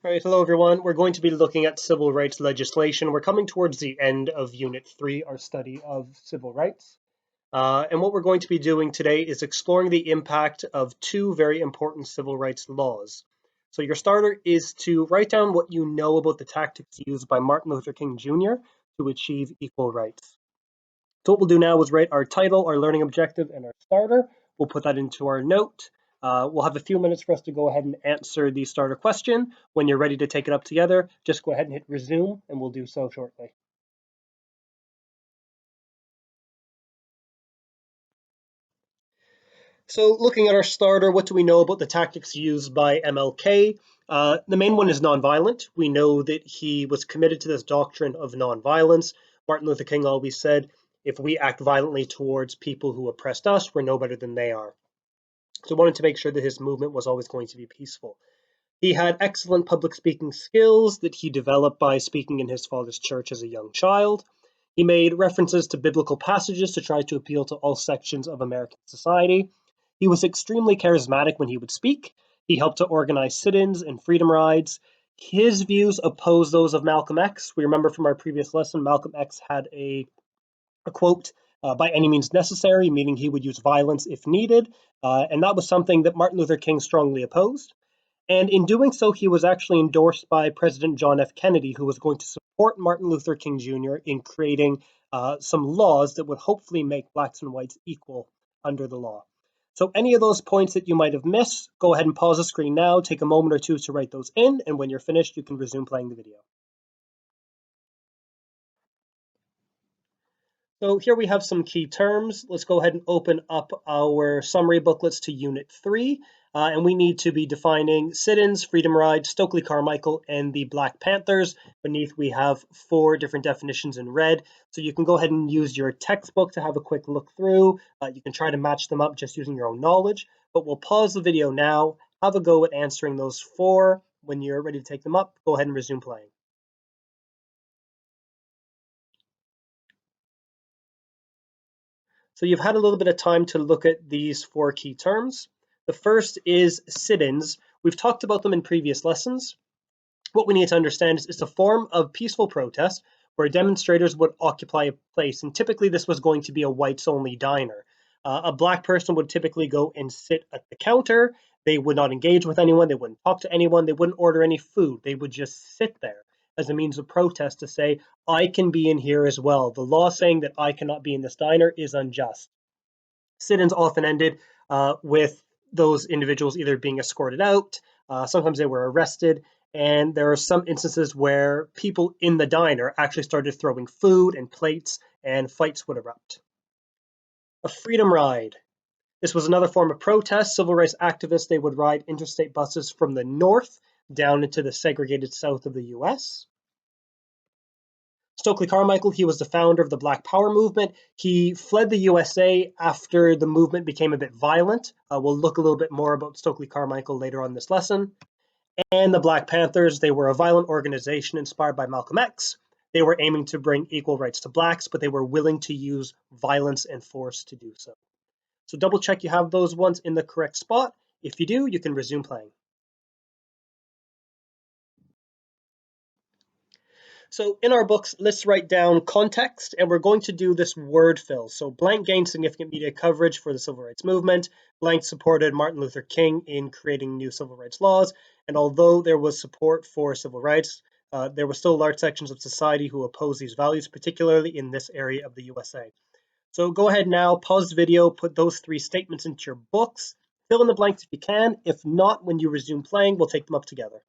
All right, hello everyone. We're going to be looking at civil rights legislation. We're coming towards the end of Unit 3, our study of civil rights. And what we're going to be doing today is exploring the impact of two very important civil rights laws. So your starter is to write down what you know about the tactics used by Martin Luther King Jr. to achieve equal rights. So what we'll do now is write our title, our learning objective, and our starter. We'll put that into our note. We'll have a few minutes for us to go ahead and answer the starter question. When you're ready to take it up together, just go ahead and hit resume, and we'll do so shortly. So looking at our starter, what do we know about the tactics used by MLK? The main one is nonviolent. We know that he was committed to this doctrine of nonviolence. Martin Luther King always said, if we act violently towards people who oppressed us, we're no better than they are. So he wanted to make sure that his movement was always going to be peaceful. He had excellent public speaking skills that he developed by speaking in his father's church as a young child. He made references to biblical passages to try to appeal to all sections of American society. He was extremely charismatic when he would speak. He helped to organize sit ins and freedom rides. His views opposed those of Malcolm X. We remember from our previous lesson, Malcolm X had a quote, by any means necessary, meaning he would use violence if needed. And that was something that Martin Luther King strongly opposed. And in doing so, he was actually endorsed by President John F. Kennedy, who was going to support Martin Luther King Jr. in creating some laws that would hopefully make blacks and whites equal under the law. So, any of those points that you might have missed, go ahead and pause the screen now, take a moment or two to write those in, and when you're finished, you can resume playing the video. So here we have some key terms. Let's go ahead and open up our summary booklets to Unit 3. And we need to be defining sit-ins, Freedom Ride, Stokely Carmichael, and the Black Panthers. Beneath we have 4 different definitions in red. So you can go ahead and use your textbook to have a quick look through. You can try to match them up just using your own knowledge. But we'll pause the video now, have a go at answering those 4. When you're ready to take them up, go ahead and resume playing. So you've had a little bit of time to look at these 4 key terms. The first is sit-ins. We've talked about them in previous lessons. What we need to understand is it's a form of peaceful protest where demonstrators would occupy a place, and typically this was going to be a whites-only diner. A black person would typically go and sit at the counter. They would not engage with anyone. They wouldn't talk to anyone. They wouldn't order any food. They would just sit there as a means of protest to say, I can be in here as well. The law saying that I cannot be in this diner is unjust. Sit-ins often ended with those individuals either being escorted out, sometimes they were arrested, and there are some instances where people in the diner actually started throwing food and plates, and fights would erupt. A freedom ride. This was another form of protest. Civil rights activists, they would ride interstate buses from the north down into the segregated south of the US. Stokely Carmichael, he was the founder of the Black Power movement. He fled the USA after the movement became a bit violent. We'll look a little bit more about Stokely Carmichael later on in this lesson. And the Black Panthers, they were a violent organization inspired by Malcolm X. They were aiming to bring equal rights to blacks, but they were willing to use violence and force to do so. So double check you have those ones in the correct spot. If you do, you can resume playing. So in our books, let's write down context, and we're going to do this word fill. So blank gained significant media coverage for the civil rights movement. Blank supported Martin Luther King in creating new civil rights laws. And although there was support for civil rights, there were still large sections of society who opposed these values, particularly in this area of the USA. So go ahead now, pause the video, put those 3 statements into your books. Fill in the blanks if you can. If not, when you resume playing, we'll take them up together.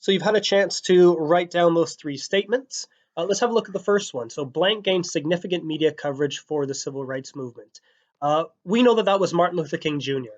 So you've had a chance to write down those 3 statements. Let's have a look at the first one. So blank gained significant media coverage for the civil rights movement. We know that that was Martin Luther King Jr.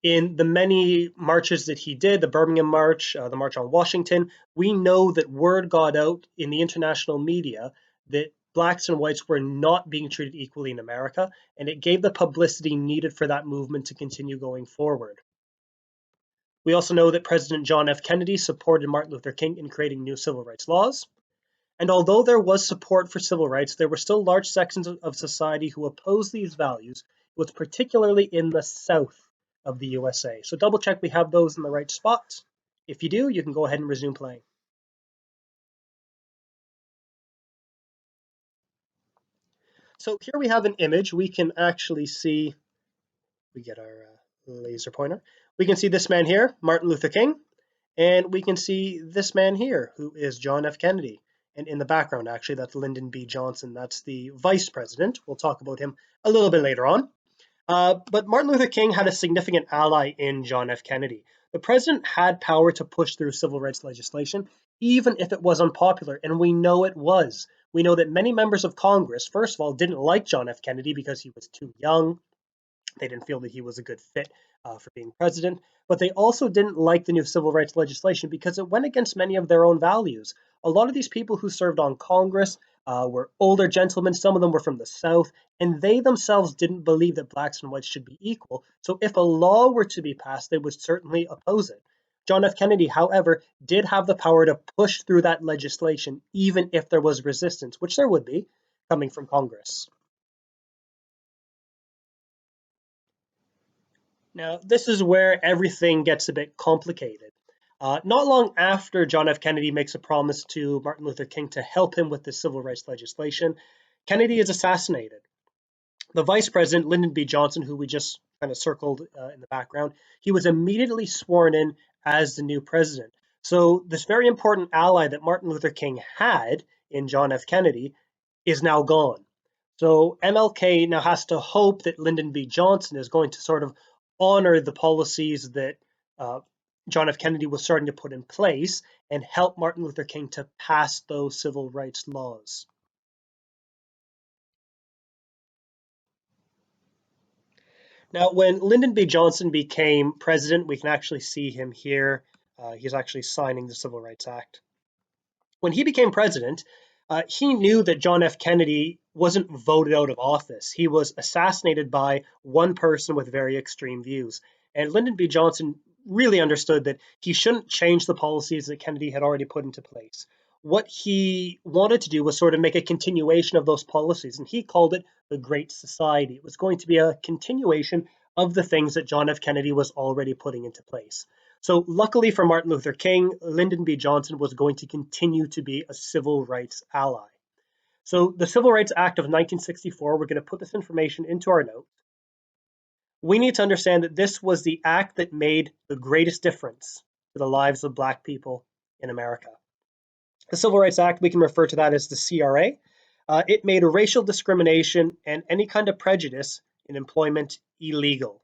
In the many marches that he did, the Birmingham March, the March on Washington, we know that word got out in the international media that blacks and whites were not being treated equally in America, and it gave the publicity needed for that movement to continue going forward. We also know that President John F. Kennedy supported Martin Luther King in creating new civil rights laws. And although there was support for civil rights, there were still large sections of society who opposed these values was particularly in the south of the USA. So double check we have those in the right spots. If you do, you can go ahead and resume playing. So here we have an image. We can actually see, we get our laser pointer. We can see this man here, Martin Luther King, and we can see this man here, who is John F. Kennedy. And in the background, actually, that's Lyndon B. Johnson. That's the vice president. We'll talk about him a little bit later on. But Martin Luther King had a significant ally in John F. Kennedy. The president had power to push through civil rights legislation, even if it was unpopular, and we know it was. We know that many members of Congress, first of all, didn't like John F. Kennedy because he was too young. They didn't feel that he was a good fit for being president, but they also didn't like the new civil rights legislation because it went against many of their own values. A lot of these people who served on Congress were older gentlemen. Some of them were from the South, and they themselves didn't believe that blacks and whites should be equal. So if a law were to be passed, they would certainly oppose it. John F. Kennedy, however, did have the power to push through that legislation, even if there was resistance, which there would be coming from Congress. Now, this is where everything gets a bit complicated. Not long after John F. Kennedy makes a promise to Martin Luther King to help him with the civil rights legislation, Kennedy is assassinated. The vice president, Lyndon B. Johnson, who we just kind of circled in the background, he was immediately sworn in as the new president. So this very important ally that Martin Luther King had in John F. Kennedy is now gone. So MLK now has to hope that Lyndon B. Johnson is going to sort of honor the policies that John F. Kennedy was starting to put in place and help Martin Luther King to pass those civil rights laws. Now, when Lyndon B. Johnson became president, we can actually see him here. He's actually signing the Civil Rights Act. When he became president, he knew that John F. Kennedy wasn't voted out of office. He was assassinated by one person with very extreme views. And Lyndon B. Johnson really understood that he shouldn't change the policies that Kennedy had already put into place. What he wanted to do was sort of make a continuation of those policies, and he called it the Great Society. It was going to be a continuation of the things that John F. Kennedy was already putting into place. So luckily for Martin Luther King, Lyndon B. Johnson was going to continue to be a civil rights ally. So the Civil Rights Act of 1964, we're going to put this information into our notes. We need to understand that this was the act that made the greatest difference to the lives of Black people in America. The Civil Rights Act, we can refer to that as the CRA. It made racial discrimination and any kind of prejudice in employment illegal.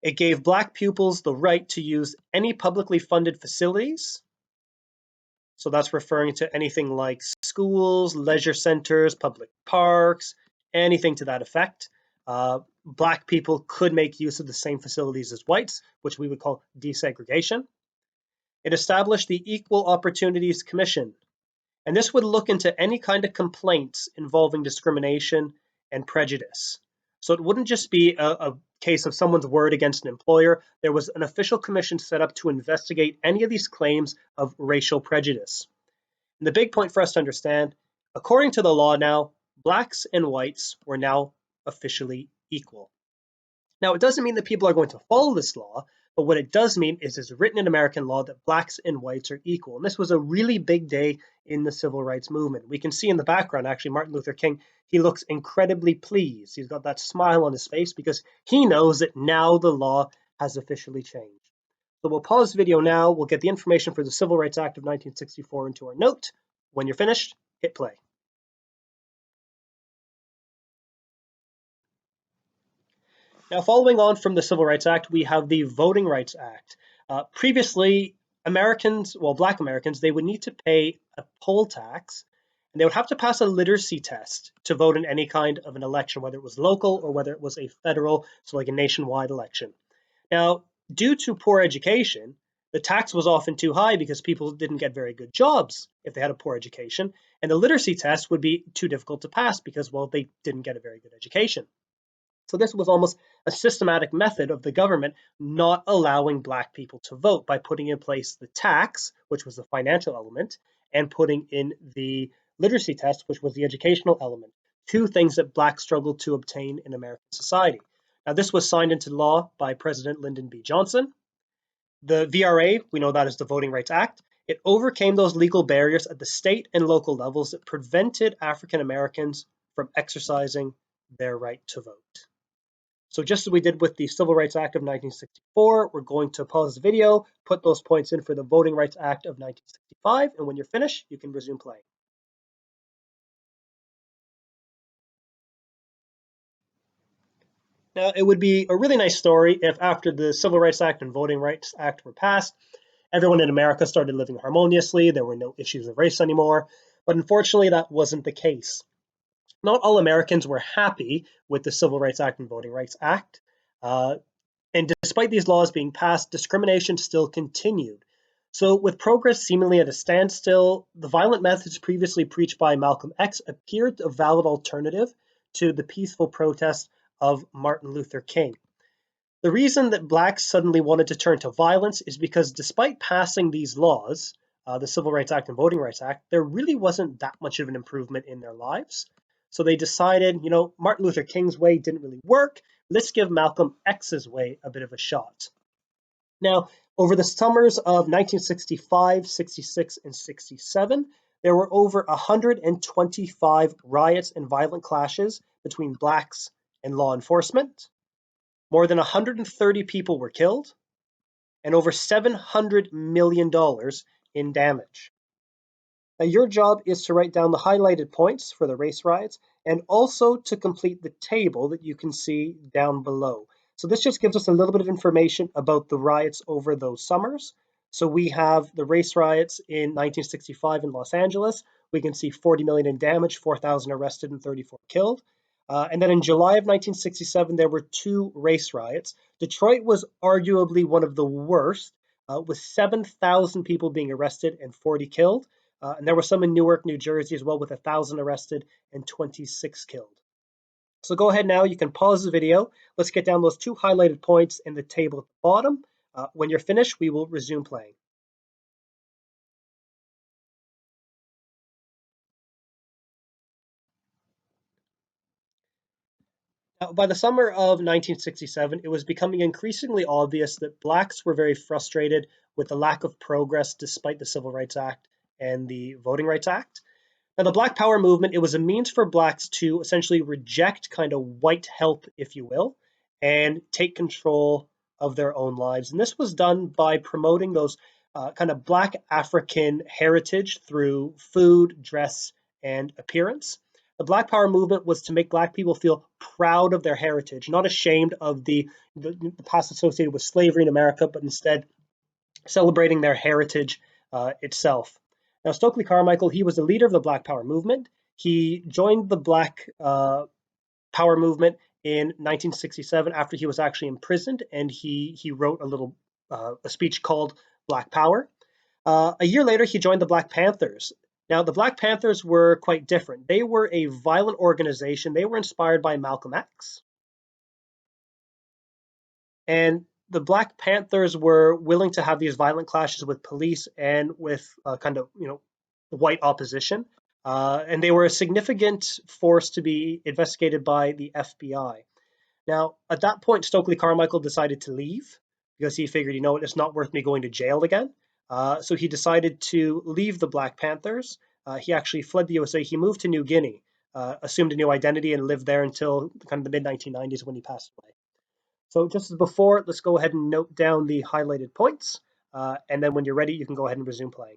It gave Black pupils the right to use any publicly funded facilities. So that's referring to anything like schools, leisure centers, public parks, anything to that effect. Black people could make use of the same facilities as whites, which we would call desegregation. It established the Equal Opportunities Commission, and this would look into any kind of complaints involving discrimination and prejudice. So it wouldn't just be a case of someone's word against an employer. There was an official commission set up to investigate any of these claims of racial prejudice. And the big point for us to understand, according to the law now, Blacks and whites were now officially equal. Now, it doesn't mean that people are going to follow this law, but what it does mean is it's written in American law that Blacks and whites are equal. And this was a really big day in the civil rights movement. We can see in the background, actually, Martin Luther King, he looks incredibly pleased. He's got that smile on his face because he knows that now the law has officially changed. So we'll pause the video now. We'll get the information for the Civil Rights Act of 1964 into our note. When you're finished, hit play. Now, following on from the Civil Rights Act, we have the Voting Rights Act. Previously, Americans, well, Black Americans, they would need to pay a poll tax, and they would have to pass a literacy test to vote in any kind of an election, whether it was local or whether it was a federal, so like a nationwide election. Now, due to poor education, the tax was often too high because people didn't get very good jobs if they had a poor education, and the literacy test would be too difficult to pass because, well, they didn't get a very good education. So this was almost a systematic method of the government not allowing Black people to vote by putting in place the tax, which was the financial element, and putting in the literacy test, which was the educational element. two things that blacks struggled to obtain in American society. Now, this was signed into law by President Lyndon B. Johnson. The VRA, we know that as the Voting Rights Act, it overcame those legal barriers at the state and local levels that prevented African Americans from exercising their right to vote. So just as we did with the Civil Rights Act of 1964, we're going to pause the video, put those points in for the Voting Rights Act of 1965, and when you're finished, you can resume playing. Now, it would be a really nice story if after the Civil Rights Act and Voting Rights Act were passed, everyone in America started living harmoniously, there were no issues of race anymore, but unfortunately that wasn't the case. Not all Americans were happy with the Civil Rights Act and Voting Rights Act. And despite these laws being passed, discrimination still continued. So, with progress seemingly at a standstill, the violent methods previously preached by Malcolm X appeared a valid alternative to the peaceful protest of Martin Luther King. The reason that blacks suddenly wanted to turn to violence is because despite passing these laws, the Civil Rights Act and Voting Rights Act, there really wasn't that much of an improvement in their lives. So they decided, Martin Luther King's way didn't really work. Let's give Malcolm X's way a bit of a shot. Now, over the summers of 1965, 66, and 67, there were over 125 riots and violent clashes between blacks and law enforcement. More than 130 people were killed, and over $700 million in damage. Now, your job is to write down the highlighted points for the race riots and also to complete the table that you can see down below. So this just gives us a little bit of information about the riots over those summers. So we have the race riots in 1965 in Los Angeles. We can see 40 million in damage, 4,000 arrested and 34 killed. And then in July of 1967, there were two race riots. Detroit was arguably one of the worst, with 7,000 people being arrested and 40 killed. And there were some in Newark, New Jersey as well, with 1,000 arrested and 26 killed. So go ahead now, you can pause the video. Let's get down those two highlighted points in the table at the bottom. When you're finished, we will resume playing. Now, by the summer of 1967, it was becoming increasingly obvious that blacks were very frustrated with the lack of progress despite the Civil Rights Act and the Voting Rights Act. Now, the Black Power movement, it was a means for blacks to essentially reject kind of white help, if you will, and take control of their own lives. And this was done by promoting those kind of black African heritage through food, dress, and appearance. The Black Power movement was to make black people feel proud of their heritage, not ashamed of the past associated with slavery in America, but instead celebrating their heritage itself. Now, Stokely Carmichael, he was the leader of the Black Power movement. He joined the Black Power movement in 1967 after he was actually imprisoned, and he wrote a speech called Black Power. A year later, he joined the Black Panthers. Now, the Black Panthers were quite different. They were a violent organization. They were inspired by Malcolm X. And the Black Panthers were willing to have these violent clashes with police and with kind of, white opposition. And they were a significant force to be investigated by the FBI. Now, at that point, Stokely Carmichael decided to leave because he figured, it's not worth me going to jail again. So he decided to leave the Black Panthers. He actually fled the USA. He moved to New Guinea, assumed a new identity, and lived there until kind of the mid-1990s when he passed away. So just as before, let's go ahead and note down the highlighted points. And then when you're ready, you can go ahead and resume playing.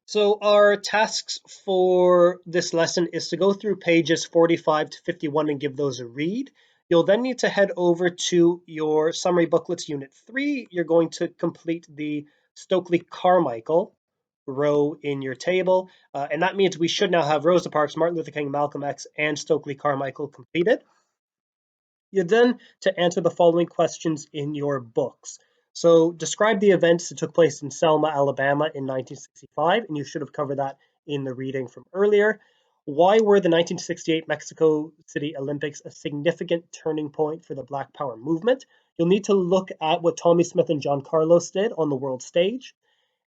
So our tasks for this lesson is to go through pages 45 to 51 and give those a read. You'll then need to head over to your summary booklets unit 3. You're going to complete the Stokely Carmichael row in your table. And that means we should now have Rosa Parks, Martin Luther King, Malcolm X, and Stokely Carmichael completed. You're then to answer the following questions in your books. So describe the events that took place in Selma, Alabama in 1965, and you should have covered that in the reading from earlier. Why were the 1968 Mexico City Olympics a significant turning point for the Black Power movement? You'll need to look at what Tommie Smith and John Carlos did on the world stage.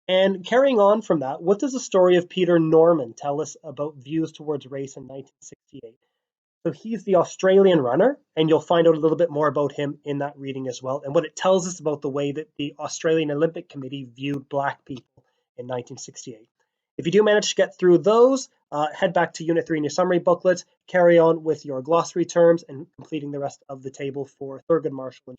And carrying on from that, what does the story of Peter Norman tell us about views towards race in 1968? So he's the Australian runner, and you'll find out a little bit more about him in that reading as well, and what it tells us about the way that the Australian Olympic Committee viewed Black people in 1968. If you do manage to get through those, head back to Unit 3 in your summary booklet, carry on with your glossary terms, and completing the rest of the table for Thurgood Marshall and